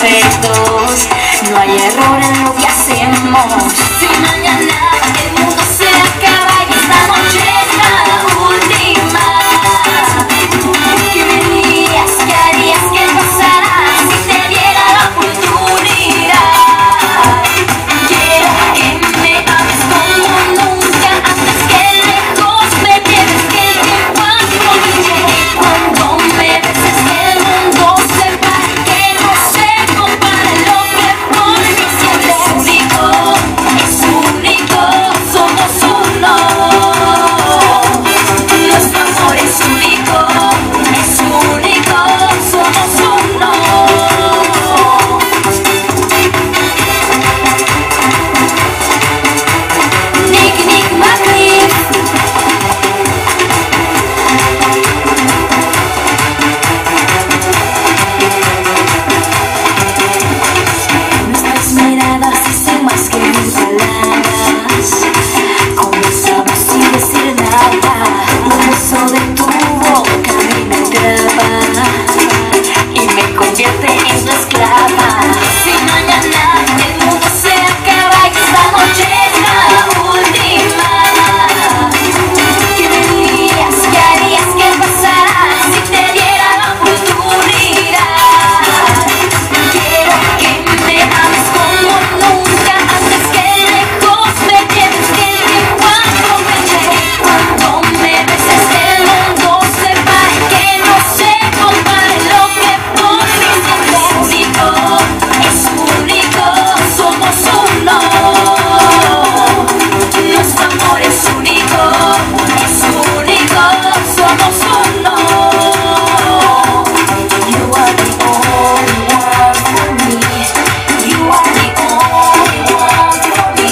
perfectos, no hay error en lo que hacemos. Si mañana el mundo se acaba y esta noche es la última, ¿qué me dirías? ¿Qué harías? ¿Qué pasará si te diera la oportunidad? Quiero que me ames como nunca, antes que lejos me lleves, que el tiempo aproveche. Cuando me beses el mundo sepa que no se compara lo que por mí siempre es único, somos uno. Nuestro amor es único, somos uno. Nick Macliff. Nuestras miradas dicen más que mil palabras. Comenzamos sin decir nada. Un beso de tu boca me atrapa y me convierte en tu esclava. Si mañana el mundo se acaba y esta noche es la última, ¿qué me dirías? ¿Qué harías? ¿Qué pasará si te diera la oportunidad? Quiero que me ames como nunca, antes que lejos me lleves, que el tiempo aproveche. Cuando me beses el mundo sepa que no se compare lo que por mí siempre es único, somos uno. Nuestro amor es único, somos uno. You are the only one for me. You are the only one for me.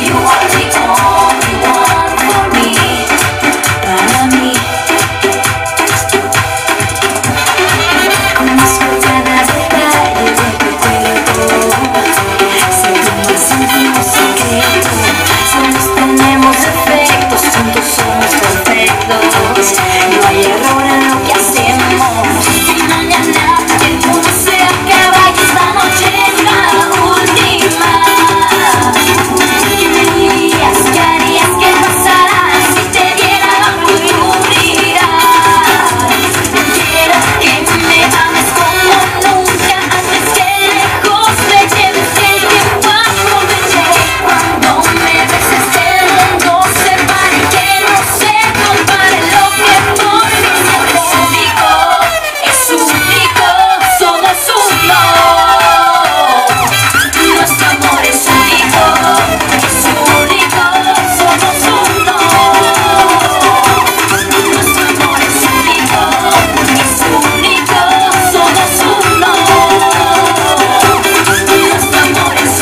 You are the only one for me. Para mí. Conozco cada detalle de tu cuerpo. Sé lo más íntimo secreto. Solos tenemos defectos, juntos somos perfectos. No hay error en lo que hacemos. Si mañana el mundo se acaba y esta noche es la última, ¿qué me dirías? ¿Qué harías? ¿Qué pasará si te diera la oportunidad? Quiero que me ames como nunca, antes que lejos me lleves, que el tiempo aproveche. Cuando me beses el mundo sepa que no se compare lo que por mí siempre es único, somos uno. Nuestro amor es único, somos uno. Nuestro amor es único, somos uno. Nuestro amor es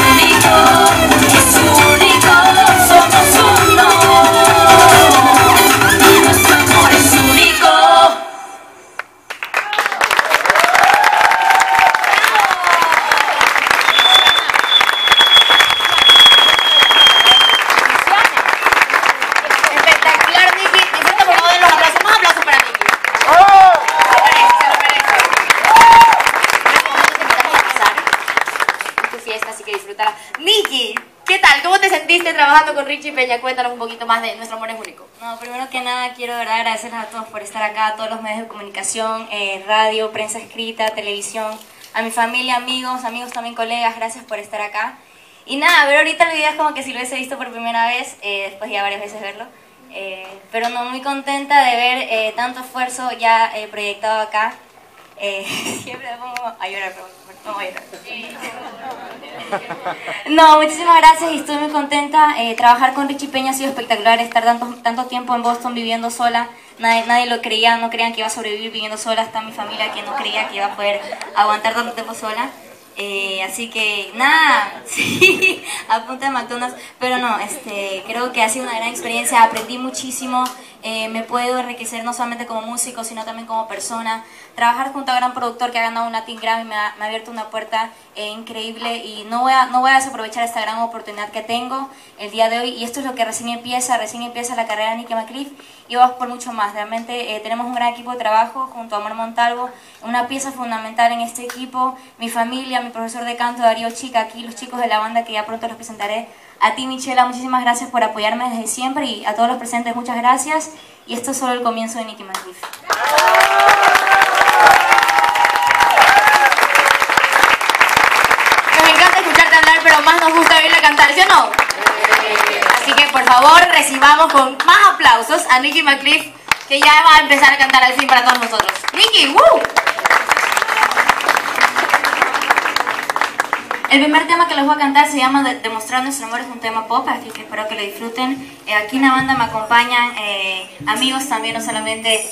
único, somos uno. Nuestro amor es único. Espectacular, Nicky. Disfruta por favor de los aplausos. Más aplausos para Nicky. Se lo merece. En este momento te invitamos a pasar. Es tu fiesta, así que disfrútala. Nicky, ¿qué tal? ¿Cómo te sentiste trabajando con Richie Peña? Cuéntanos un poquito más de Nuestro Amor es Único. No, primero que nada quiero de verdad agradecerles a todos por estar acá, a todos los medios de comunicación, radio, prensa escrita, televisión, a mi familia, amigos también colegas, gracias por estar acá. Y nada, ver ahorita el video es como que si lo hubiese visto por primera vez, después ya varias veces verlo. Pero no, muy contenta de ver tanto esfuerzo ya proyectado acá. Siempre me pongo a llorar, pero no voy a llorar. No, muchísimas gracias y estoy muy contenta. Trabajar con Richie Peña ha sido espectacular, estar tanto tiempo en Boston viviendo sola. Nadie lo creía, no creían que iba a sobrevivir viviendo sola. Hasta mi familia que no creía que iba a poder aguantar tanto tiempo sola. Así que nada, sí, a punta de McDonald's, pero no, creo que ha sido una gran experiencia, aprendí muchísimo me puedo enriquecer no solamente como músico, sino también como persona. Trabajar junto a un gran productor que ha ganado un Latin Grammy me ha abierto una puerta increíble, y no voy a desaprovechar esta gran oportunidad que tengo el día de hoy. Y esto es lo que recién empieza la carrera de Nikki McCliff, y vamos por mucho más. Realmente tenemos un gran equipo de trabajo junto a Amor Montalvo, una pieza fundamental en este equipo, mi familia, mi profesor de canto Darío Chica, aquí los chicos de la banda que ya pronto los presentaré. A ti, Michela, muchísimas gracias por apoyarme desde siempre, y a todos los presentes muchas gracias, y esto es solo el comienzo de Nikki McCliff. Nos encanta escucharte hablar, pero más nos gusta oírle cantar, ¿sí o no? Así que por favor recibamos con más aplausos a Nikki McCliff, que ya va a empezar a cantar al fin para todos nosotros. Nikki, ¡woo! El primer tema que les voy a cantar se llama Demostrar Nuestro Amor, es un tema pop, así que espero que lo disfruten. Aquí en la banda me acompañan amigos también, no solamente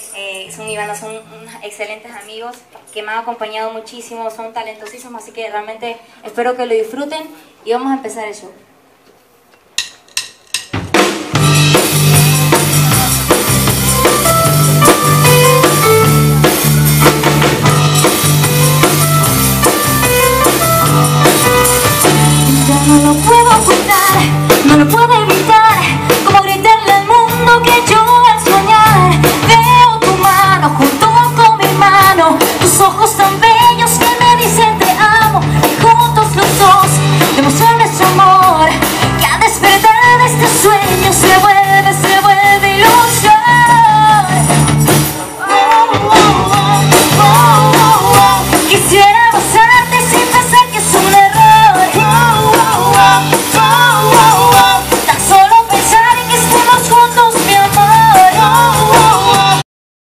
son mi banda, son unos excelentes amigos que me han acompañado muchísimo, son talentosísimos, así que realmente espero que lo disfruten, y vamos a empezar el show.